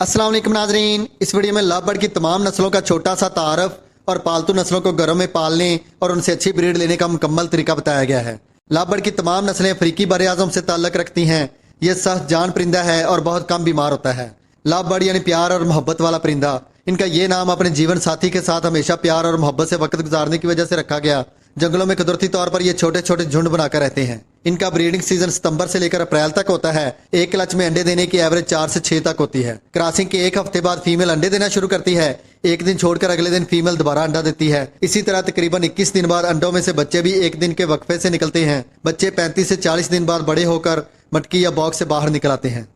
अस्सलाम वालेकुम नाजरीन, इस वीडियो में लव बर्ड की तमाम नस्लों का छोटा सा तारफ और पालतू नस्लों को घरों में पालने और उनसे अच्छी ब्रीड लेने का मुकम्मल तरीका बताया गया है। लव बर्ड की तमाम नस्लें अफ्रीकी बर-ए-आज़म से ताल्लुक़ रखती हैं। यह सख्त जान परिंदा है और बहुत कम बीमार होता है। लव बर्ड यानी प्यार और मोहब्बत वाला परिंदा। इनका ये नाम अपने जीवन साथी के साथ हमेशा प्यार और मोहब्बत से वक्त गुजारने की वजह से रखा गया। जंगलों में कुदरती तौर पर ये छोटे छोटे झुंड बनाकर रहते हैं। इनका ब्रीडिंग सीजन सितंबर से लेकर अप्रैल तक होता है। एक क्लच में अंडे देने की एवरेज 4 से 6 तक होती है। क्रॉसिंग के एक हफ्ते बाद फीमेल अंडे देना शुरू करती है। एक दिन छोड़कर अगले दिन फीमेल दोबारा अंडा देती है। इसी तरह तकरीबन 21 दिन बाद अंडों में से बच्चे भी एक दिन के वक्फे से निकलते हैं। बच्चे 35 से 40 दिन बाद बड़े होकर मटकी या बॉक्स से बाहर निकल आते हैं।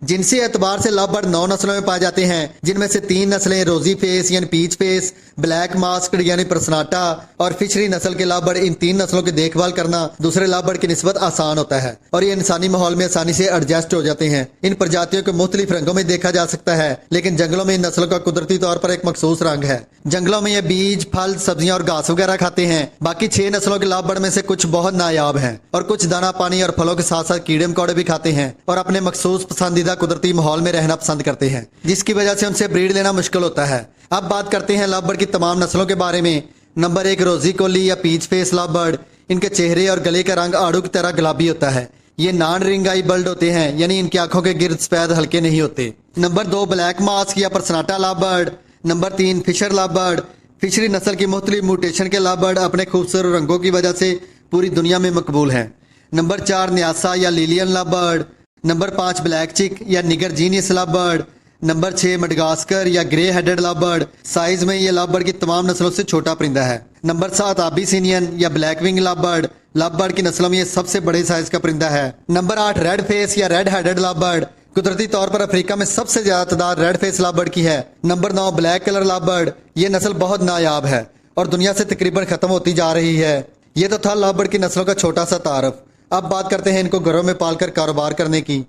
जिनसी एतबार से लव बर्ड 9 नस्लों में पाए जाते हैं, जिनमें से 3 नस्लें रोजी फेस यानी पीच फेस, ब्लैक मास्क्ड यानी परसनाटा और फिशरी नस्ल के लव बर्ड। इन 3 नस्लों की देखभाल करना दूसरे लव बर्ड की निस्बत आसान होता है और ये इंसानी माहौल में आसानी से एडजस्ट हो जाते हैं। इन प्रजातियों को मुख्तलिफ रंगों में देखा जा सकता है, लेकिन जंगलों में इन नस्लों का कुदरती तौर पर एक मखसूस रंग है। जंगलों में ये बीज, फल, सब्जियां और घास वगैरह खाते हैं। बाकी 6 नस्लों के लव बर्ड में से कुछ बहुत नायाब हैं और कुछ दाना पानी और फलों के साथ साथ कीड़े मकोड़े भी खाते हैं और अपने मखसूस पसंदीदा कुदरती माहौल में रहना पसंद करते हैं, जिसकी वजह से उनसे ब्रीड लेना मुश्किल होता है। अब बात करते हैं लव बर्ड की तमाम नस्लों के बारे में। नंबर 1 रोजी कोली या पीच फेस लव बर्ड। इनके चेहरे और गले का रंग आड़ू की तरह गुलाबी होता है। ये नॉन रिंग आई बर्ड होते हैं, यानी इनकी आंखों के गिर्द सफेद हल्के नहीं होते। नंबर 2 ब्लैक मास्क या परसनाटा love bird. Number 3 Fischer love bird. फिशरी नस्ल की मुख्तलिफ म्यूटेशन के लव बर्ड अपने खूबसूरत रंगों की वजह से पूरी दुनिया में मकबूल हैं। नंबर 4 न्यासा या Lilian love bird. Number 5 black cheek या निगर जीनियस लव बर्ड। नंबर 6 मडगास्कर या grey headed love bird. Size में ये लव बर्ड की तमाम नस्लों से छोटा परिंदा है। नंबर 7 आबिसिनियन या black wing love bird. Love bird की नस्लों में ये सबसे बड़े साइज का परिंदा है। नंबर 8 रेड फेस या रेड हेडेड लव बर्ड। कुदरती तौर पर अफ्रीका में सबसे ज्यादा तादाद रेड फेस लव बर्ड की है। Number 9 black colour love bird. ये नस्ल बहुत नायाब है और दुनिया से तकरीबन खत्म होती जा रही है। ये तो था लव बर्ड की नस्लों का छोटा सा तारफ। अब बात करते हैं इनको घरों में पालकर कारोबार करने की।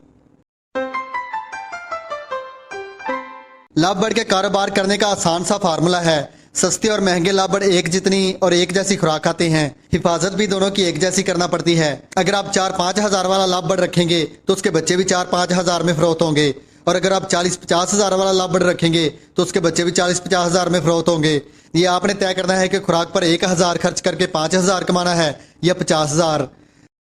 लव बर्ड के कारोबार करने का आसान सा फार्मूला है। सस्ते और महंगे लव बर्ड एक जितनी और एक जैसी खुराक खाते हैं। हिफाजत भी दोनों की एक जैसी करना पड़ती है। अगर आप 4-5 हजार वाला लव बर्ड रखेंगे तो उसके बच्चे भी 4-5 हजार में फरोख्त होंगे, और अगर आप 40-50 हजार वाला लव बर्ड रखेंगे तो उसके बच्चे भी 40-50 हजार में फरोख्त होंगे। ये आपने तय करना है कि खुराक पर 1,000 खर्च करके 5,000 कमाना है या 50,000।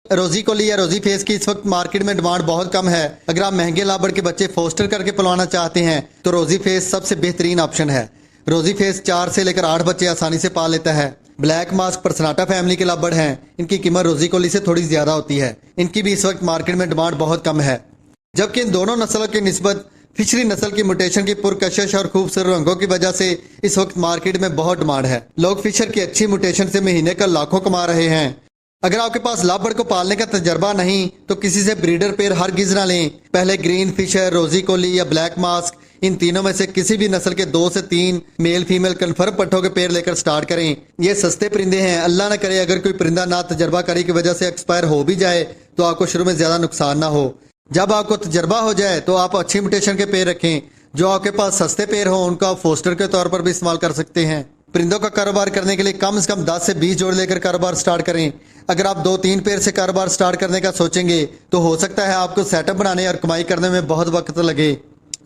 रोजी कोली या रोजी फेस की इस वक्त मार्केट में डिमांड बहुत कम है। अगर आप महंगे लव बर्ड के बच्चे फोस्टर करके पलवाना चाहते हैं तो रोजी फेस सबसे बेहतरीन ऑप्शन है। रोजी फेस 4 से लेकर 8 बच्चे आसानी से पाल लेता है। ब्लैक मास्क परसनाटा फैमिली के लव बर्ड हैं। इनकी कीमत रोजी कोली से थोड़ी ज्यादा होती है। इनकी भी इस वक्त मार्केट में डिमांड बहुत कम है, जबकि इन दोनों नस्लों की निस्बत फिशरी नस्ल की म्यूटेशन की पुरकशिश और खूबसूरत रंगों की वजह से इस वक्त मार्केट में बहुत डिमांड है। लोग फिशर की अच्छी म्यूटेशन से महीने का लाखों कमा रहे हैं। अगर आपके पास लव बर्ड को पालने का तजर्बा नहीं तो किसी से ब्रीडर पेयर हरगिज ना लें। पहले ग्रीन फिशर, रोजी कोली या ब्लैक मास्क, इन तीनों में से किसी भी नस्ल के 2 से 3 मेल फीमेल कन्फर्म पट्टों के पेयर लेकर स्टार्ट करें। ये सस्ते परिंदे हैं। अल्लाह न करे अगर कोई परिंदा ना तजर्बाकारी की वजह से एक्सपायर हो भी जाए तो आपको शुरू में ज्यादा नुकसान ना हो। जब आपको तजर्बा हो जाए तो आप अच्छी म्यूटेशन के पेयर रखें। जो आपके पास सस्ते पेयर हो उनको आप फोस्टर के तौर पर भी इस्तेमाल कर सकते हैं। परिंदों का कारोबार करने के लिए कम से कम 10 से 20 जोड़ लेकर कारोबार स्टार्ट करें। अगर आप 2-3 पेयर से कारोबार स्टार्ट करने का सोचेंगे तो हो सकता है आपको सेटअप बनाने और कमाई करने में बहुत वक्त लगे।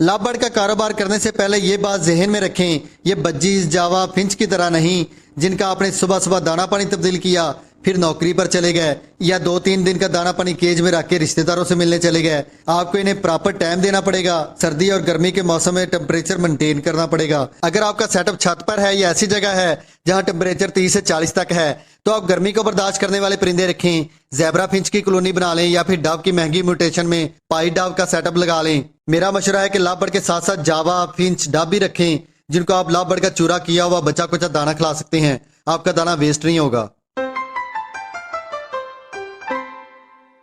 लव बर्ड का कारोबार करने से पहले ये बात जहन में रखें, ये बज्जीज, जावा, फिंच की तरह नहीं जिनका आपने सुबह सुबह दाना पानी तब्दील किया फिर नौकरी पर चले गए, या 2-3 दिन का दाना पानी केज में रख के रिश्तेदारों से मिलने चले गए। आपको इन्हें प्रॉपर टाइम देना पड़ेगा। सर्दी और गर्मी के मौसम में टेम्परेचर मेंटेन करना पड़ेगा। अगर आपका सेटअप छत पर है या ऐसी जगह है जहां टेम्परेचर 30 से 40 तक है तो आप गर्मी को बर्दाश्त करने वाले परिंदे रखें। ज़ेब्रा फिंच की कॉलोनी बना लें या फिर डव की महंगी म्यूटेशन में पाई डव का सेटअप लगा लें। मेरा मशवरा है कि लव बर्ड के साथ साथ जावा, फिंच, डव भी रखें जिनको आप लव बर्ड का चूरा किया हुआ बचा कुचा दाना खिला सकते हैं। आपका दाना वेस्ट नहीं होगा।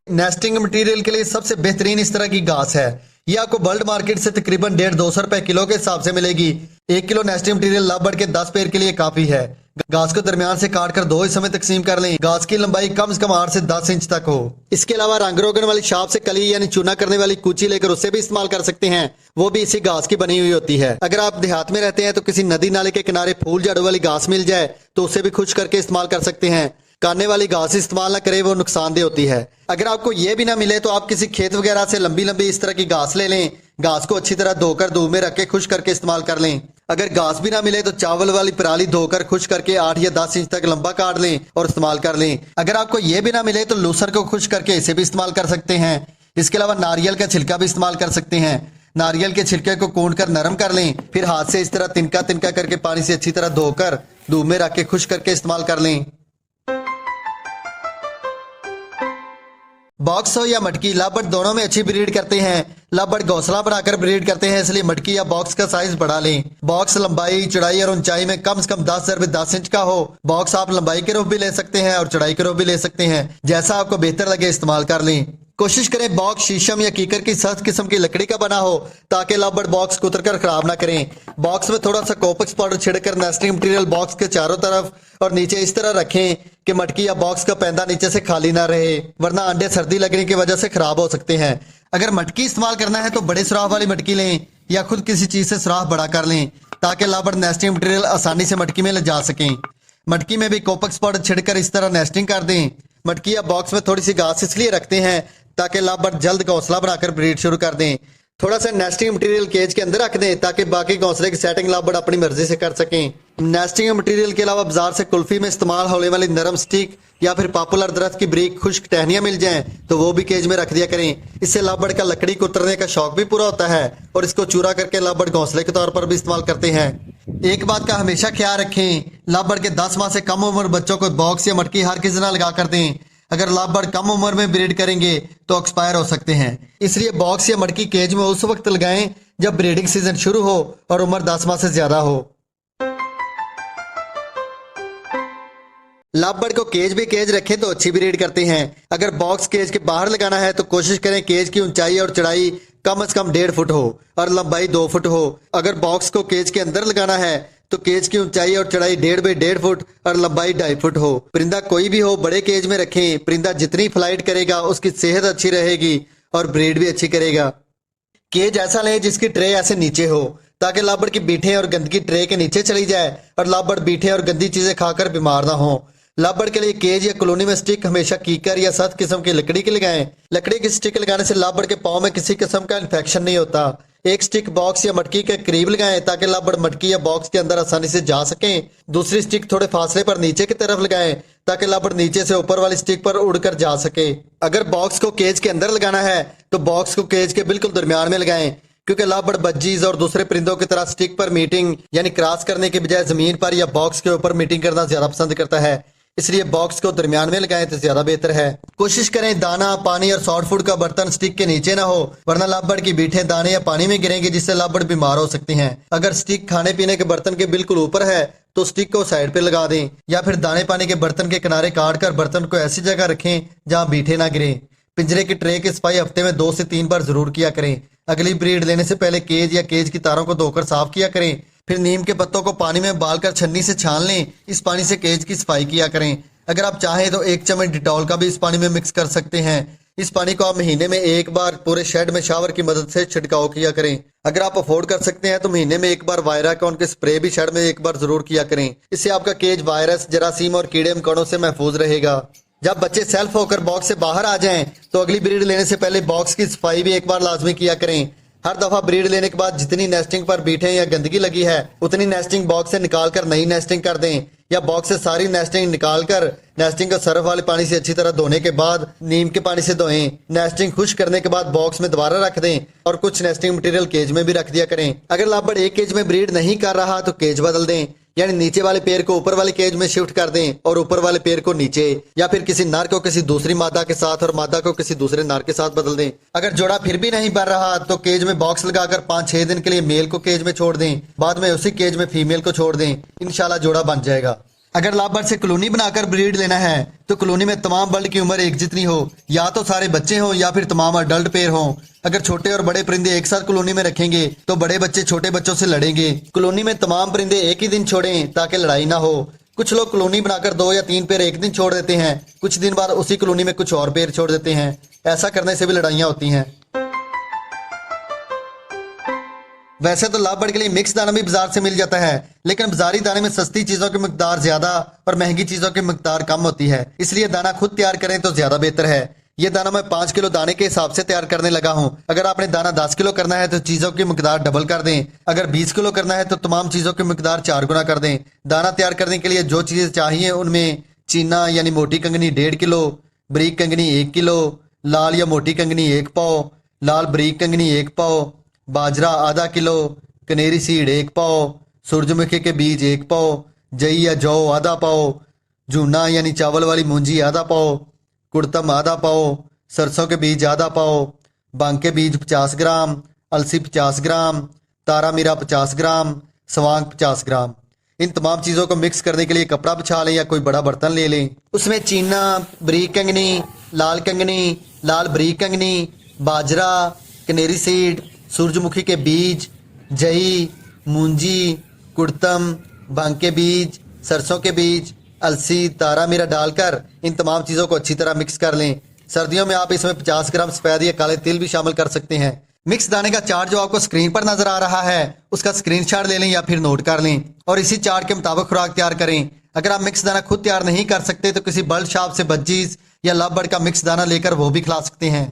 नेस्टिंग मटेरियल के लिए सबसे बेहतरीन इस तरह की घास है। ये आपको वर्ल्ड मार्केट से तकरीबन 150-200 रुपए किलो के हिसाब से मिलेगी। 1 kilo nesting material love bird के 10 पेयर के लिए काफी है। घास को दरमियान से काट कर 2 हिस्सों में तकसीम कर लें। घास की लंबाई कम से कम 8 से 10 इंच तक हो। इसके अलावा रंग रोगन वाली शाप से कली यानी चूना करने वाली कूची लेकर उससे भी इस्तेमाल कर सकते हैं। वो भी इसी घास की बनी हुई होती है। अगर आप देहात में रहते हैं तो किसी नदी नाले के किनारे फूल झाड़ू वाली घास मिल जाए तो उसे भी खुश करके इस्तेमाल कर सकते हैं। काटने वाली घास इस्तेमाल ना करें, वो नुकसानदेह होती है। अगर आपको ये भी ना मिले तो आप किसी खेत वगैरह से लंबी लंबी इस तरह की घास ले लें। घास को अच्छी तरह धोकर धूप में रख के खुश करके इस्तेमाल कर लें। अगर घास भी ना मिले तो चावल वाली पराली धोकर खुश करके 8 या 10 इंच तक लंबा काट लें और इस्तेमाल कर लें। अगर आपको ये भी ना मिले तो लूसर को खुश करके इसे भी इस्तेमाल कर सकते हैं। इसके अलावा नारियल का छिलका भी इस्तेमाल कर सकते हैं। नारियल के छिलके को कूट कर नरम कर लें, फिर हाथ से इस तरह तिनका तिनका करके पानी से अच्छी तरह धोकर धूप में रख के खुश करके इस्तेमाल कर लें। बॉक्स हो या मटकी, लाभबर्ड दोनों में अच्छी ब्रीड करते हैं। लाभबर्ड घोंसला बनाकर ब्रीड करते हैं, इसलिए मटकी या बॉक्स का साइज बढ़ा लें। बॉक्स लंबाई, चौड़ाई और ऊंचाई में कम से कम 10 से 10 इंच का हो। बॉक्स आप लंबाई के रूप भी ले सकते हैं और चौड़ाई के रूप भी ले सकते हैं, जैसा आपको बेहतर लगे इस्तेमाल कर लें। कोशिश करें बॉक्स शीशम या कीकर की सख्त किस्म की लकड़ी का बना हो, ताकि लाभबर्ड बॉक्स कुतर कर खराब ना करें। बॉक्स में थोड़ा सा कोपेक्स पाउडर छिड़कर नेस्टिंग मटेरियल बॉक्स के चारों तरफ और नीचे इस तरह रखें कि मटकी या बॉक्स का पैंदा नीचे से खाली ना रहे, वरना अंडे सर्दी लगने की वजह से खराब हो सकते हैं। अगर मटकी इस्तेमाल करना है तो बड़े सुराख वाली मटकी लें या खुद किसी चीज से सुराख बड़ा कर लें, ताकि लाभबर्ड नेस्टिंग मटेरियल आसानी से मटकी में ले जा सकें। मटकी में भी कोपेक्स पाउडर छिड़कर इस तरह नेस्टिंग कर दें। मटकी या बॉक्स में थोड़ी सी घास इसलिए रखते हैं ताकि लाभबर्ड जल्द घोंसला बनाकर ब्रीड शुरू कर दें। थोड़ा सा नेस्टिंग मटेरियल केज के अंदर रख दें ताकि बाकी घोंसले की सेटिंग लाभबर्ड अपनी मर्जी से कर सकें। नेस्टिंग मटेरियल के अलावा बाजार से कुल्फी में इस्तेमाल होने वाली नरम स्टिक या फिर पॉपुलर दरख्त की ब्रीक खुश्क टहनियां मिल जाएं तो वो भी केज में रख दिया करें। इससे लाभबर्ड का लकड़ी को उतरने का शौक भी पूरा होता है और इसको चूरा करके लाभबर्ड घोंसले के तौर पर भी इस्तेमाल करते हैं। एक बात का हमेशा ख्याल रखें, लाभबर्ड के 10 माह से कम उम्र बच्चों को बॉक्स या मटकी हर किसी ना लगा कर दें। अगर लाभबर्ड कम उम्र में ब्रीड करेंगे तो एक्सपायर हो सकते हैं, इसलिए बॉक्स या मटकी केज में उस वक्त लगाएं जब ब्रीडिंग सीजन शुरू हो और उम्र 10 माह से ज्यादा हो। लाभबर्ड को केज भी केज रखें तो अच्छी ब्रीड करते हैं। अगर बॉक्स केज के बाहर लगाना है तो कोशिश करें केज की ऊंचाई और चौड़ाई कम से कम 1.5 फुट हो और लंबाई 2 फुट हो। अगर बॉक्स को केज के अंदर लगाना है तो केज की ऊंचाई और चौड़ाई 1.5 बाई 1.5 फुट और लंबाई 2.5 फुट हो। परिंदा कोई भी हो बड़े केज में रखें। परिंदा जितनी फ्लाइट करेगा उसकी सेहत अच्छी रहेगी और ब्रीड भी अच्छी करेगा। केज ऐसा लें जिसकी ट्रे ऐसे नीचे हो, ताकि लाभबर्ड की बीठें और गंदगी ट्रे के नीचे चली जाए और लाभबर्ड बीठें और गंदी चीजें खाकर बीमार ना हो। लाभबर्ड के लिए केज या कॉलोनी में स्टिक हमेशा कीकर या सख्त किस्म की लकड़ी की लगाएं। लकड़ी की स्टिक लगाने से लाभबर्ड के पाँव में किसी किस्म का इन्फेक्शन नहीं होता। एक स्टिक बॉक्स या मटकी के करीब लगाएं ताकि लाभबर्ड मटकी या बॉक्स के अंदर आसानी से जा सकें। दूसरी स्टिक थोड़े फासले पर नीचे की तरफ लगाएं ताकि लाभबर्ड नीचे से ऊपर वाली स्टिक पर उड़कर जा सके। अगर बॉक्स को केज के अंदर लगाना है तो बॉक्स को केज के बिल्कुल दरमियान में लगाएं, क्योंकि लाभबर्ड बज्जीज और दूसरे परिंदों की तरह स्टिक पर मीटिंग यानी क्रॉस करने के बजाय जमीन पर या बॉक्स के ऊपर मीटिंग करना ज्यादा पसंद करता है, इसलिए बॉक्स को दरमियान में लगाएं तो ज्यादा बेहतर है। कोशिश करें दाना, पानी और सॉफ्ट फूड का बर्तन स्टिक के नीचे ना हो, वरना लाभबर्ड की बीठें दाने या पानी में गिरेंगे जिससे लाभबर्ड बीमार हो सकते हैं। अगर स्टिक खाने पीने के बर्तन के बिल्कुल ऊपर है तो स्टिक को साइड पे लगा दें, या फिर दाने पानी के बर्तन के किनारे काट कर बर्तन को ऐसी जगह रखें जहाँ बीठे ना गिरे। पिंजरे की ट्रे की सफाई हफ्ते में 2 से 3 बार जरूर किया करें। अगली ब्रीड लेने से पहले केज या केज की तारों को धोकर साफ किया करें। फिर नीम के पत्तों को पानी में उबालकर छन्नी से छान लें। इस पानी से केज की सफाई किया करें। अगर आप चाहें तो 1 चम्मच डिटॉल का भी इस पानी में मिक्स कर सकते हैं। इस पानी को आप महीने में 1 बार पूरे शेड में शावर की मदद से छिड़काव किया करें। अगर आप अफोर्ड कर सकते हैं तो महीने में 1 बार वायरा कॉन के स्प्रे भी शेड में 1 बार जरूर किया करें। इससे आपका केज वायरस, जरासीम और कीड़े मकोड़ों से महफूज रहेगा। जब बच्चे सेल्फ होकर बॉक्स से बाहर आ जाएं तो अगली ब्रीड लेने से पहले बॉक्स की सफाई भी 1 बार लाजमी किया करें। हर दफा ब्रीड लेने के बाद जितनी नेस्टिंग पर बीठें या गंदगी लगी है उतनी नेस्टिंग बॉक्स से निकाल कर नई नेस्टिंग कर दें, या बॉक्स से सारी नेस्टिंग निकाल कर नेस्टिंग को सर्फ वाले पानी से अच्छी तरह धोने के बाद नीम के पानी से धोएं। नेस्टिंग खुश करने के बाद बॉक्स में दोबारा रख दें और कुछ नेस्टिंग मटेरियल केज में भी रख दिया करें। अगर लाभबर्ड एक केज में ब्रीड नहीं कर रहा तो केज बदल दें, यानी नीचे वाले पेड़ को ऊपर वाले केज में शिफ्ट कर दें और ऊपर वाले पेड़ को नीचे, या फिर किसी नर को किसी दूसरी मादा के साथ और मादा को किसी दूसरे नर के साथ बदल दें। अगर जोड़ा फिर भी नहीं बढ़ रहा तो केज में बॉक्स लगाकर 5-6 दिन के लिए मेल को केज में छोड़ दें, बाद में उसी केज में फीमेल को छोड़ दें। इंशाल्लाह जोड़ा बन जाएगा। अगर लाभबर्ड से कॉलोनी बनाकर ब्रीड लेना है तो कॉलोनी में तमाम बर्ड की उम्र एक जितनी हो, या तो सारे बच्चे हों या फिर तमाम अडल्ट पेयर हों। अगर छोटे और बड़े परिंदे एक साथ कॉलोनी में रखेंगे तो बड़े बच्चे छोटे बच्चों से लड़ेंगे। कॉलोनी में तमाम परिंदे एक ही दिन छोड़ें ताकि लड़ाई ना हो। कुछ लोग कॉलोनी बनाकर 2 या 3 पेयर एक दिन छोड़ देते हैं, कुछ दिन बाद उसी कॉलोनी में कुछ और पेयर छोड़ देते हैं। ऐसा करने से भी लड़ाइयाँ होती हैं। वैसे तो लाभ बढ़ के लिए मिक्स दाना भी बाजार से मिल जाता है, लेकिन बाजारी दाने में सस्ती चीजों की मिकदार ज्यादा और महंगी चीजों की मिकदार कम होती है, इसलिए दाना खुद तैयार करें तो ज्यादा बेहतर है। ये दाना मैं 5 किलो दाने के हिसाब से तैयार करने लगा हूँ। अगर आपने दाना 10 किलो करना है तो चीजों की मिकदार डबल कर दें। अगर 20 किलो करना है तो तमाम चीजों की मिकदार 4 गुना कर दें। दाना तैयार करने के लिए जो चीजें चाहिए उनमें चीना यानी मोटी कंगनी 1.5 किलो, बारीक कंगनी 1 किलो, लाल या मोटी कंगनी 1 पाव, लाल बारीक कंगनी 1 पाव, बाजरा आधा किलो, कनेरी सीड 1 पाव, सूरजमुखी के बीज 1 पाव, जई या जौ आधा पाव, जूना यानी चावल वाली मूंजी आधा पाव, कुड़तम आधा पाव, सरसों के बीज आधा पाव, बांग के बीज 50 ग्राम, अलसी 50 ग्राम, तारा मीरा 50 ग्राम, सवांग 50 ग्राम। इन तमाम चीज़ों को मिक्स करने के लिए कपड़ा बिछा लें या कोई बड़ा बर्तन ले लें। उसमें चीना, बारीक कंगनी, लाल कंगनी, लाल बारीक कंगनी, बाजरा, कनेरी सीड, सूरजमुखी के बीज, जई, मूंजी, कुड़तम, भांग के बीज, सरसों के बीज, अलसी, तारा मीरा डालकर इन तमाम चीज़ों को अच्छी तरह मिक्स कर लें। सर्दियों में आप इसमें 50 ग्राम सफेद या काले तिल भी शामिल कर सकते हैं। मिक्स दाने का चार्ट जो आपको स्क्रीन पर नजर आ रहा है उसका स्क्रीनशॉट ले लें या फिर नोट कर लें और इसी चार्ट के मुताबिक खुराक तैयार करें। अगर आप मिक्स दाना खुद तैयार नहीं कर सकते तो किसी बल्ड शॉप से बज्जीज या लाभ बर्ड का मिक्स दाना लेकर वो भी खिला सकते हैं।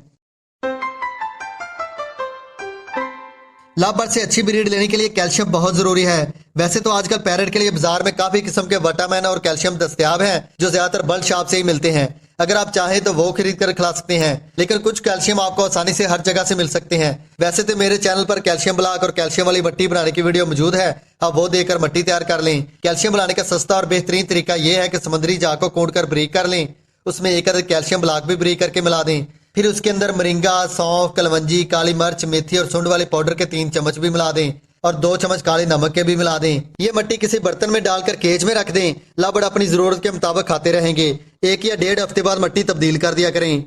लाभ बर्ड से अच्छी ब्रीड लेने के लिए कैल्शियम बहुत जरूरी है। वैसे तो आजकल पैरेट के लिए बाजार में काफी किस्म के विटामिन और कैल्शियम दस्तयाब हैं जो ज्यादातर बल्ड शॉप से ही मिलते हैं। अगर आप चाहें तो वो खरीद कर खिला सकते हैं, लेकिन कुछ कैल्शियम आपको आसानी से हर जगह से मिल सकते हैं। वैसे तो मेरे चैनल पर कैल्शियम ब्लॉक और कैल्शियम वाली मट्टी बनाने की वीडियो मौजूद है, आप वो देकर मट्टी तैयार कर लें। कैल्शियम बनाने का सस्ता और बेहतरीन तरीका यह है कि समुद्री झाग को कूट कर ब्रीक कर लें, उसमें एक अदद कैल्शियम ब्लॉक भी ब्रीक करके मिला दें। फिर उसके अंदर मोरिंगा, सौंफ, कलवंजी, काली मिर्च, मेथी और सुंड वाले पाउडर के 3 चम्मच भी मिला दें और 2 चम्मच काले नमक के भी मिला दें। ये मट्टी किसी बर्तन में डालकर केज में रख दें। लाभ अपनी जरूरत के मुताबिक खाते रहेंगे। 1 या 1.5 हफ्ते बाद मट्टी तब्दील कर दिया करें।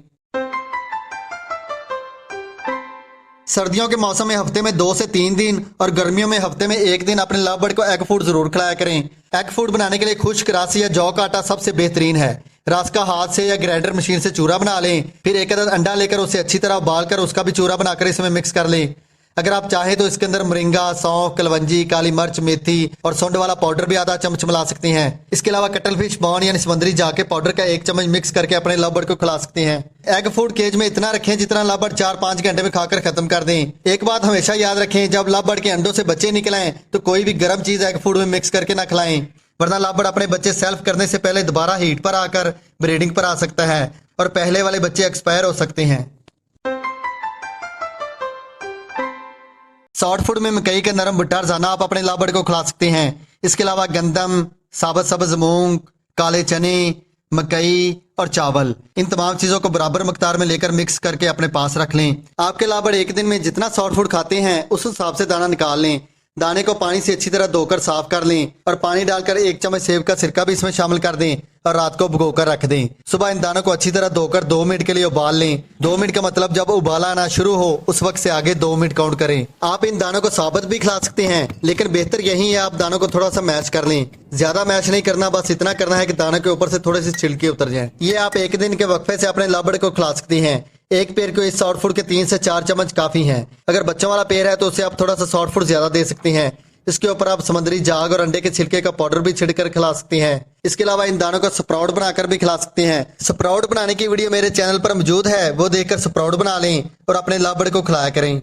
सर्दियों के मौसम में हफ्ते में 2 से 3 दिन और गर्मियों में हफ्ते में 1 दिन अपने लाभ बर्ड को एग फूड जरूर खिलाया करें। एग फूड बनाने के लिए खुश्क रास या जौ का आटा सबसे बेहतरीन है। रास का हाथ से या ग्राइंडर मशीन से चूरा बना लें। फिर एक अदद अंडा लेकर उसे अच्छी तरह उबाल कर उसका भी चूरा बनाकर इसमें मिक्स कर लें। अगर आप चाहें तो इसके अंदर मोरिंगा, सौंफ, कलवंजी, काली मिर्च, मेथी और सुंड वाला पाउडर भी आधा चम्मच मिला सकते हैं। इसके अलावा कटल फिश बॉन यानी समुद्री झाग के पाउडर का 1 चम्मच मिक्स करके अपने लव बर्ड को खिला सकते हैं। एग फूड केज में इतना रखें जितना लव बर्ड 4-5 घंटे में खाकर खत्म कर दें। एक बात हमेशा याद रखें, जब लव बर्ड के अंडों से बच्चे निकलें तो कोई भी गर्म चीज एग फूड में मिक्स करके ना खिलाएं, वरना लव बर्ड अपने बच्चे सेल्फ करने से पहले दोबारा हीट पर आकर ब्रीडिंग पर आ सकता है और पहले वाले बच्चे एक्सपायर हो सकते हैं। सॉफ्ट फूड में मकई का नरम भुट्टा रोजाना आप अपने लाभ बर्ड को खिला सकते हैं। इसके अलावा गंदम, साबुत सब्ज मूंग, काले चने, मकई और चावल, इन तमाम चीजों को बराबर मकदार में लेकर मिक्स करके अपने पास रख लें। आपके लाभ बर्ड एक दिन में जितना सॉफ्ट फूड खाते हैं उस हिसाब से दाना निकाल लें। दाने को पानी से अच्छी तरह धोकर साफ कर लें और पानी डालकर 1 चम्मच सेब का सिरका भी इसमें शामिल कर दें और रात को भिगोकर रख दें। सुबह इन दानों को अच्छी तरह धोकर 2 मिनट के लिए उबाल लें। 2 मिनट का मतलब जब उबाला आना शुरू हो उस वक्त से आगे 2 मिनट काउंट करें। आप इन दानों को साबुत भी खिला सकते हैं, लेकिन बेहतर यही है आप दानों को थोड़ा सा मैश कर लें। ज्यादा मैश नहीं करना, बस इतना करना है कि दानों के ऊपर से थोड़े से छिलके उतर जाए। ये आप 1 दिन के वक्फे से अपने लाभ बर्ड को खिला सकते हैं। एक पेड़ को इस सॉफ्ट फूड के 3 से 4 चम्मच काफी हैं। अगर बच्चों वाला पेड़ है तो उसे आप थोड़ा सा सॉफ्ट फूड ज्यादा दे सकते हैं। इसके ऊपर आप समुद्री झाग और अंडे के छिलके का पाउडर भी छिड़कर खिला सकते हैं। इसके अलावा इन दानों को स्प्राउट बनाकर भी खिला सकते हैं। स्प्राउट बनाने की वीडियो मेरे चैनल पर मौजूद है, वो देखकर स्प्राउट बना लें और अपने लाभ बर्ड को खिलाया करें।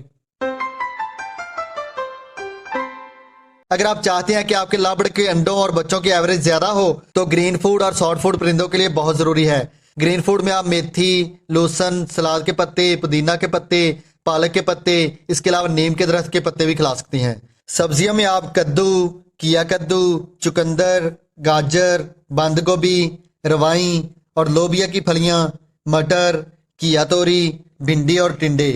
अगर आप चाहते हैं कि आपके लाभ बर्ड के अंडों और बच्चों की एवरेज ज्यादा हो तो ग्रीन फूड और सॉफ्ट फूड परिंदों के लिए बहुत जरूरी है। ग्रीन फूड में आप मेथी, लहसुन, सलाद के पत्ते, पुदीना के पत्ते, पालक के पत्ते, इसके अलावा नीम के दरख्त के पत्ते भी खिला सकते हैं। सब्जियों में आप कद्दू, किया कद्दू, चुकंदर, गाजर, बंद गोभी, रवाई और लोबिया की फलियां, मटर, किया तोरी, भिंडी और टिंडे,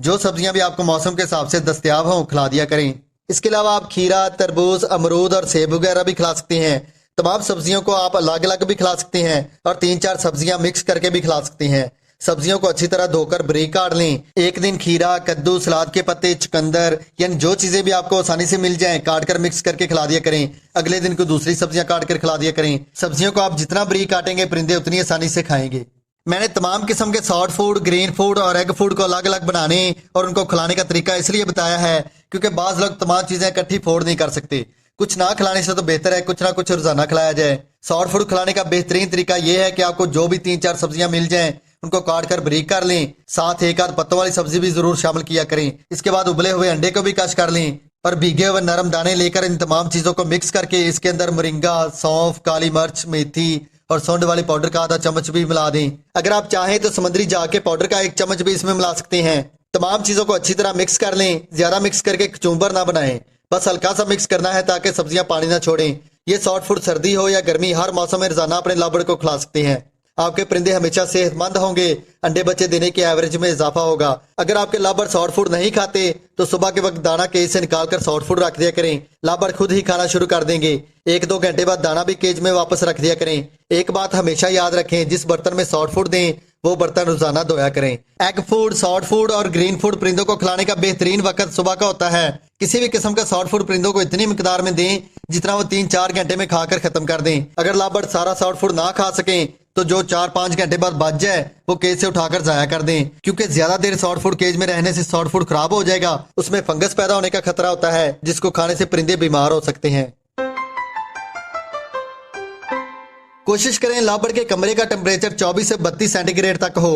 जो सब्जियां भी आपको मौसम के हिसाब से दस्तयाब हों खिला दिया करें। इसके अलावा आप खीरा, तरबूज, अमरूद और सेब वगैरह भी खिला सकते हैं। तमाम सब्जियों को आप अलग अलग भी खिला सकते हैं और 3-4 सब्जियां मिक्स करके भी खिला सकते हैं। सब्जियों को अच्छी तरह धोकर बारीक काट लें। एक दिन खीरा, कद्दू, सलाद के पत्ते, चुकंदर यानी जो चीजें भी आपको आसानी से मिल जाएं काट कर मिक्स करके खिला दिया करें। अगले दिन को दूसरी सब्जियां काट कर खिला दिया करें। सब्जियों को आप जितना बारीक काटेंगे परिंदे उतनी आसानी से खाएंगे। मैंने तमाम किस्म के सॉफ्ट फूड, ग्रीन फूड और एग फूड को अलग अलग बनाने और उनको खिलाने का तरीका इसलिए बताया है क्योंकि बाज लोग तमाम चीजें इकट्ठी फोड़ नहीं कर सकते। कुछ ना खिलाने से तो बेहतर है कुछ ना कुछ रोजाना खिलाया जाए। सॉफ्ट फूड खिलाने का बेहतरीन तरीका यह है कि आपको जो भी 3-4 सब्जियां मिल जाएं उनको काट कर बारीक कर लें, साथ एक आध पत्तों वाली सब्जी भी जरूर शामिल किया करें। इसके बाद उबले हुए अंडे को भी कश कर लें और भीगे हुए नरम दाने लेकर इन तमाम चीजों को मिक्स करके इसके अंदर मोरिंगा, सौंफ, काली मिर्च, मेथी और सौंड वाली पाउडर का आधा चम्मच भी मिला दें। अगर आप चाहें तो समुद्री जाग के पाउडर का 1 चम्मच भी इसमें मिला सकते हैं। तमाम चीजों को अच्छी तरह मिक्स कर लें, ज्यादा मिक्स करके कचूम्बर ना बनाएं, बस हल्का सा मिक्स करना है ताकि सब्जियां पानी ना छोड़ें। ये सॉफ्ट फूड सर्दी हो या गर्मी हर मौसम में रोजाना अपने लाबड़ को खिला सकते हैं। आपके परिंदे हमेशा सेहतमंद होंगे, अंडे बच्चे देने के एवरेज में इजाफा होगा। अगर आपके लाबड़ सॉफ्ट फूड नहीं खाते तो सुबह के वक्त दाना केज से निकालकर सॉफ्ट फूड रख दिया करें, लाबड़ खुद ही खाना शुरू कर देंगे। 1-2 घंटे बाद दाना भी केज में वापस रख दिया करें। एक बात हमेशा याद रखें, जिस बर्तन में सॉफ्ट फूड दें वो बर्तन रोजाना धोया करें। एग फूड, सॉफ्ट फूड और ग्रीन फूड परिंदों को खिलाने का बेहतरीन वक्त सुबह का होता है। किसी भी किस्म का सॉफ्ट फूड परिंदों को इतनी मिकदार में दें जितना वो 3-4 घंटे में खाकर खत्म कर दें। अगर लाबड़ सारा सॉफ्ट फूड ना खा सकें तो जो 4-5 घंटे बाद बच जाए वो केज से उठाकर जाया कर दें, क्योंकि ज्यादा देर सॉफ्ट फूड केज में रहने से सॉफ्ट फूड खराब हो जाएगा, उसमें फंगस पैदा होने का खतरा होता है जिसको खाने से परिंदे बीमार हो सकते हैं। कोशिश करें लाबड़ के कमरे का टेम्परेचर 24 से 32 सेंटीग्रेड तक हो।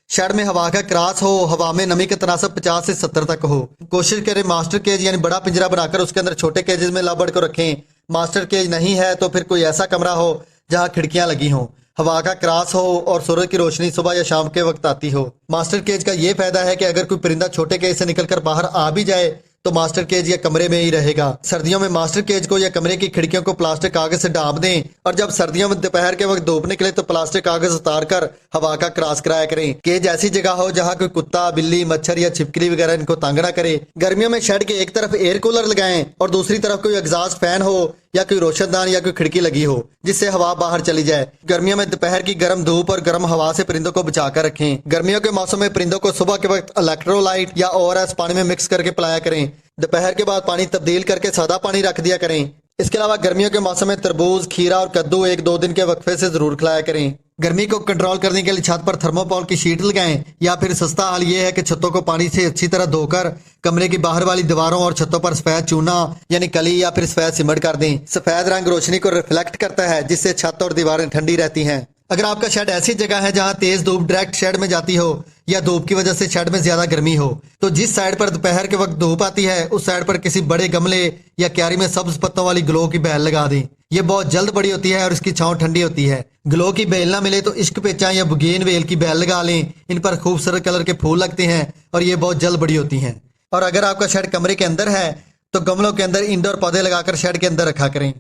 शेड में हवा का क्रॉस हो, हवा में नमी का तनासब 50 से 70 तक हो। कोशिश करें मास्टर केज यानी बड़ा पिंजरा बनाकर उसके अंदर छोटे केजेस में लाबड़ को रखें। मास्टर केज नहीं है तो फिर कोई ऐसा कमरा हो जहां खिड़कियां लगी हों, हवा का क्रॉस हो और सूरज की रोशनी सुबह या शाम के वक्त आती हो। मास्टर केज का ये फायदा है कि अगर कोई परिंदा छोटे केज से निकलकर बाहर आ भी जाए तो मास्टर केज या कमरे में ही रहेगा। सर्दियों में मास्टर केज को या कमरे की खिड़कियों को प्लास्टिक कागज से ढांप दें और जब सर्दियों में दोपहर के वक्त धूप निकले तो प्लास्टिक कागज उतार कर हवा का क्रॉस कराया करें। केज ऐसी जगह हो जहां कोई कुत्ता, बिल्ली, मच्छर या छिपकली वगैरह इनको तंग ना करे। गर्मियों में शेड के एक तरफ एयर कूलर लगाएं और दूसरी तरफ कोई एग्जॉस्ट फैन हो या कोई रोशनदान या कोई खिड़की लगी हो जिससे हवा बाहर चली जाए। गर्मियों में दोपहर की गर्म धूप और गर्म हवा से परिंदों को बचा कर रखें। गर्मियों के मौसम में परिंदों को सुबह के वक्त इलेक्ट्रोलाइट या ORS पानी में मिक्स करके पिलाया करें। दोपहर के बाद पानी तब्दील करके सादा पानी रख दिया करें। इसके अलावा गर्मियों के मौसम में तरबूज, खीरा और कद्दू 1-2 दिन के वक्फे से जरूर खिलाया करें। गर्मी को कंट्रोल करने के लिए छत पर थर्मोपॉल की शीट लगाएं या फिर सस्ता हल ये है कि छतों को पानी से अच्छी तरह धोकर कमरे की बाहर वाली दीवारों और छतों पर सफेद चूना यानी कली या फिर सफेद सीमेंट कर दें। सफेद रंग रोशनी को रिफ्लेक्ट करता है जिससे छत और दीवारें ठंडी रहती हैं। अगर आपका शेड ऐसी जगह है जहां तेज धूप डायरेक्ट शेड में जाती हो या धूप की वजह से शेड में ज्यादा गर्मी हो तो जिस साइड पर दोपहर के वक्त धूप आती है उस साइड पर किसी बड़े गमले या क्यारी में सब्ज पत्तों वाली ग्लो की बेल लगा दें। ये बहुत जल्द बड़ी होती है और इसकी छांव ठंडी होती है। ग्लो की बेल ना मिले तो इश्क पेचा या बुगेन वेल की बेल लगा लें। इन पर खूबसूरत कलर के फूल लगते हैं और ये बहुत जल्द बड़ी होती हैं। और अगर आपका शेड कमरे के अंदर है तो गमलों के अंदर इंडोर पौधे लगाकर शेड के अंदर रखा करें।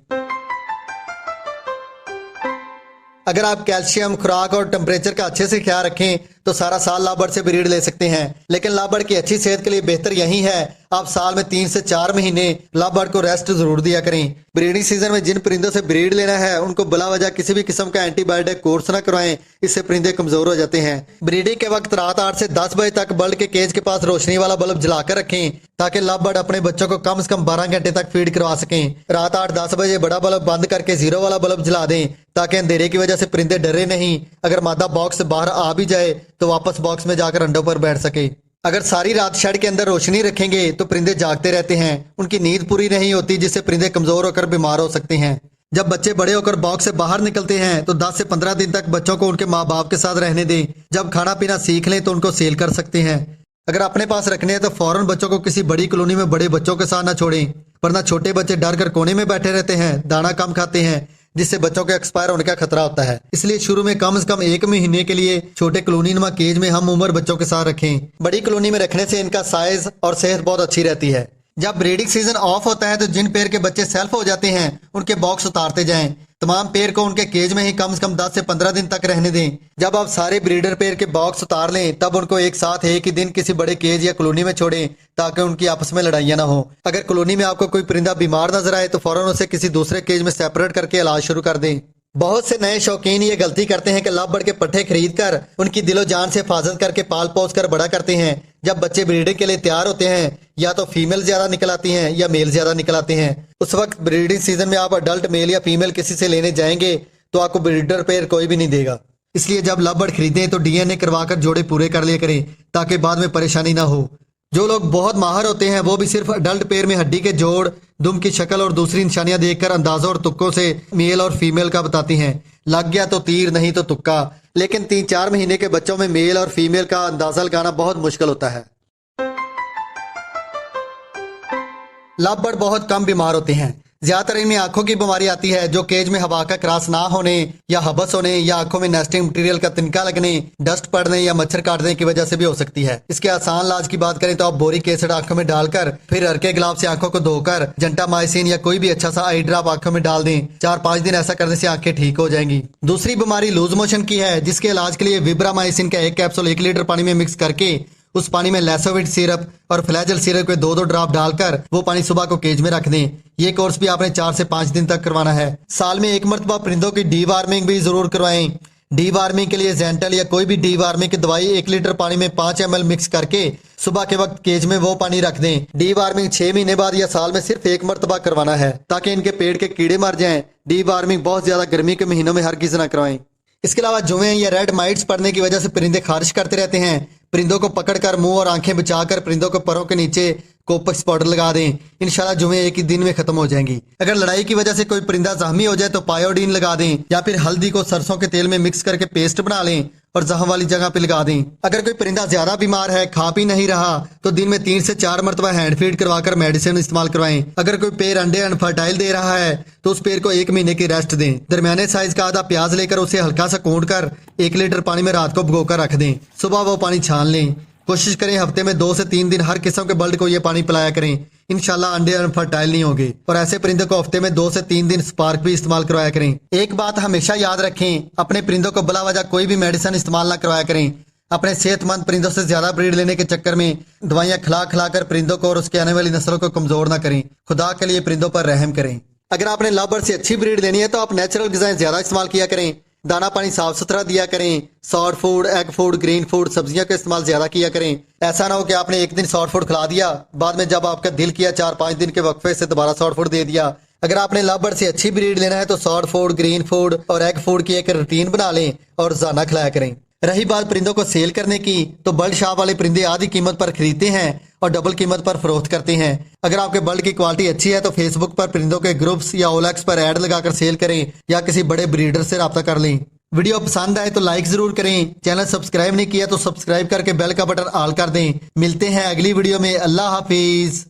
अगर आप कैल्शियम, खुराक और टेम्परेचर का अच्छे से ख्याल रखें तो सारा साल लाबड़ से ब्रीड ले सकते हैं। लेकिन लाबड़ की अच्छी सेहत के लिए बेहतर यही है आप साल में 3 से 4 महीने लाबड़ को रेस्ट जरूर दिया करें। ब्रीडिंग सीजन में जिन परिंदों से ब्रीड लेना है उनको बिला वजह किसी भी किस्म का एंटीबायोटिक कोर्स न करवाएं, इससे परिंदे कमजोर हो जाते हैं। ब्रीडिंग के वक्त रात 8 से 10 बजे तक बर्ड के केज के पास रोशनी वाला बल्ब जलाकर रखें ताकि लाबड़ अपने बच्चों को कम से कम 12 घंटे तक फीड करवा सकें। रात 8-10 बजे बड़ा बल्ब बंद करके 0 वाला बल्ब जला दें ताकि अंधेरे की वजह से परिंदे डरे नहीं। अगर मादा बॉक्स से बाहर आ भी जाए तो वापस बॉक्स में जाकर अंडों पर बैठ सके। अगर सारी रात शेड के अंदर रोशनी रखेंगे तो परिंदे जागते रहते हैं, उनकी नींद पूरी नहीं होती जिससे परिंदे कमजोर होकर बीमार हो सकते हैं। जब बच्चे बड़े होकर बॉक्स से बाहर निकलते हैं तो 10 से 15 दिन तक बच्चों को उनके माँ बाप के साथ रहने दें। जब खाना पीना सीख लें तो उनको सेल कर सकते हैं। अगर अपने पास रखने हैं तो फौरन बच्चों को किसी बड़ी कॉलोनी में बड़े बच्चों के साथ ना छोड़ें, वरना छोटे बच्चे डर कर कोने में बैठे रहते हैं, दाना कम खाते हैं जिससे बच्चों के एक्सपायर होने का खतरा होता है। इसलिए शुरू में कम से कम 1 महीने के लिए छोटे कॉलोनी नुमा केज में हम उम्र बच्चों के साथ रखें। बड़ी कॉलोनी में रखने से इनका साइज और सेहत बहुत अच्छी रहती है। जब ब्रीडिंग सीजन ऑफ होता है तो जिन पेड़ के बच्चे सेल्फ हो जाते हैं उनके बॉक्स उतारते जाएं। तमाम पेड़ को उनके केज में ही कम से कम 10 से 15 दिन तक रहने दें। जब आप सारे ब्रीडर पेड़ के बॉक्स उतार लें तब उनको एक साथ एक ही दिन किसी बड़े केज या कॉलोनी में छोड़ें ताकि उनकी आपस में लड़ाइयां ना हो। अगर कॉलोनी में आपको कोई परिंदा बीमार नजर आए तो फौरन उसे किसी दूसरे केज में सेपरेट करके इलाज शुरू कर दें। बहुत से नए शौकीन ये गलती करते हैं कि लाबड़ के पट्ठे खरीद कर उनकी दिलो जान से हिफाजत करके पाल पोस कर बड़ा करते हैं। जब बच्चे ब्रीडिंग के लिए तैयार होते हैं या तो फीमेल ज्यादा निकल आती हैं या मेल ज्यादा निकल आते हैं। उस वक्त ब्रीडिंग सीजन में आप अडल्ट मेल या फीमेल किसी से लेने जाएंगे तो आपको ब्रीडर पेयर कोई भी नहीं देगा। इसलिए जब लाबड़ खरीदें तो DNA करवाकर जोड़े पूरे कर लिया करें ताकि बाद में परेशानी ना हो। जो लोग बहुत माहिर होते हैं वो भी सिर्फ अडल्ट पेयर में हड्डी के जोड़, दुम की शक्ल और दूसरी निशानियां देखकर अंदाजों और तुक्कों से मेल और फीमेल का बताती हैं। लग गया तो तीर, नहीं तो तुक्का। लेकिन 3-4 महीने के बच्चों में मेल और फीमेल का अंदाजा लगाना बहुत मुश्किल होता है। लव बर्ड बहुत कम बीमार होते हैं। ज्यादातर इनमें आंखों की बीमारी आती है जो केज में हवा का क्रॉस ना होने या हबस होने या आंखों में नेस्टिंग मटेरियल का तिनका लगने, डस्ट पड़ने या मच्छर काटने की वजह से भी हो सकती है। इसके आसान इलाज की बात करें तो आप बोरिक एसिड आंखों में डालकर फिर हल्के ग्लाब से आंखों को धोकर जेंटामाइसिन या कोई भी अच्छा सा आई ड्रॉप आंखों में डाल दें। 4-5 दिन ऐसा करने से आंखें ठीक हो जाएंगी। दूसरी बीमारी लूज मोशन की है, जिसके इलाज के लिए विब्रामाइसिन का 1 कैप्सूल 1 लीटर पानी में मिक्स करके उस पानी में लैसोविट सिरप और फ्लैजल सिरप के 2-2 ड्रॉप डालकर वो पानी सुबह को केज में रख दें। ये कोर्स भी आपने 4 से 5 दिन तक करवाना है। साल में 1 मरतबा परिंदों की डीवार्मिंग भी जरूर करवाएं। डीवार्मिंग के लिए जेंटल या कोई भी डीवार्मिंग की दवाई 1 लीटर पानी में 5 ml मिक्स करके सुबह के वक्त केज में वो पानी रख दें। डीवार्मिंग 6 महीने बाद या साल में सिर्फ 1 मरतबा करवाना है ताकि इनके पेट के कीड़े मर जाएं। डीवार्मिंग बहुत ज्यादा गर्मी के महीनों में हर किसी ना करवाएं। इसके अलावा जुएं या रेड माइट्स पड़ने की वजह से परिंदे खारिश करते रहते हैं। परिंदों को पकड़कर मुंह और आंखें बचाकर परिंदों को परों के नीचे कोपक्स पाउडर लगा दें। इंशाल्लाह जुएं एक ही दिन में खत्म हो जाएंगी। अगर लड़ाई की वजह से कोई परिंदा जख्मी हो जाए तो पायोडीन लगा दें या फिर हल्दी को सरसों के तेल में मिक्स करके पेस्ट बना लें और जख्म वाली जगह पे लगा दें। अगर कोई परिंदा ज्यादा बीमार है, खा पी नहीं रहा, तो दिन में 3 से 4 मरतबा हैंड फीड करवाकर मेडिसिन इस्तेमाल करवाएं। अगर कोई पेड़ अंडे अनफर्टाइल दे रहा है तो उस पेड़ को 1 महीने की रेस्ट दें। दरमियाने साइज का आधा प्याज लेकर उसे हल्का सा कूट कर 1 लीटर पानी में रात को भिगोकर रख दें। सुबह वो पानी छान लें। कोशिश करें हफ्ते में 2 से 3 दिन हर किस्म के बर्ड को ये पानी पिलाया करें। इंशाल्लाह अंडे अनफर्टाइल नहीं होंगे। और ऐसे परिंदों को हफ्ते में 2 से 3 दिन स्पार्क भी इस्तेमाल करवाया करें। एक बात हमेशा याद रखें, अपने परिंदों को बिला वजह कोई भी मेडिसिन इस्तेमाल ना करवाया करें। अपने सेहतमंद परिंदों से ज्यादा ब्रीड लेने के चक्कर में दवाइयां खिला खिला कर परिंदों को और उसके आने वाली नस्लों को कमजोर ना करें। खुदा के लिए परिंदों पर रहम करें। अगर आपने लव बर्ड से अच्छी ब्रीड लेनी है तो आप नेचुरल ग़िज़ाएं ज्यादा इस्तेमाल किया करें। दाना पानी साफ सुथरा दिया करें। Soft food, egg food, green food, सब्जियों का इस्तेमाल ज्यादा किया करें। ऐसा ना हो कि आपने एक दिन सॉफ्ट फूड खिला दिया, बाद में जब आपका दिल किया 4-5 दिन के वक्फे से दोबारा सॉफ्ट फूड दे दिया। अगर आपने लव बर्ड से अच्छी ब्रीड लेना है तो सॉफ्ट फूड, ग्रीन फूड और एग फूड की एक रूटीन बना लें और रोजाना खिलाया करें। रही बात परिंदों को सेल करने की, तो बर्ड शॉप वाले परिंदे आधी कीमत पर खरीदते हैं और डबल कीमत पर फरोख्त करते हैं। अगर आपके बर्ड की क्वालिटी अच्छी है तो फेसबुक पर परिंदों के ग्रुप्स या ओलेक्स पर ऐड लगाकर सेल करें या किसी बड़े ब्रीडर से राब्ता कर लें। वीडियो पसंद आए तो लाइक जरूर करें। चैनल सब्सक्राइब नहीं किया तो सब्सक्राइब करके बेल का बटन ऑल कर दें। मिलते हैं अगली वीडियो में। अल्लाह हाफिज।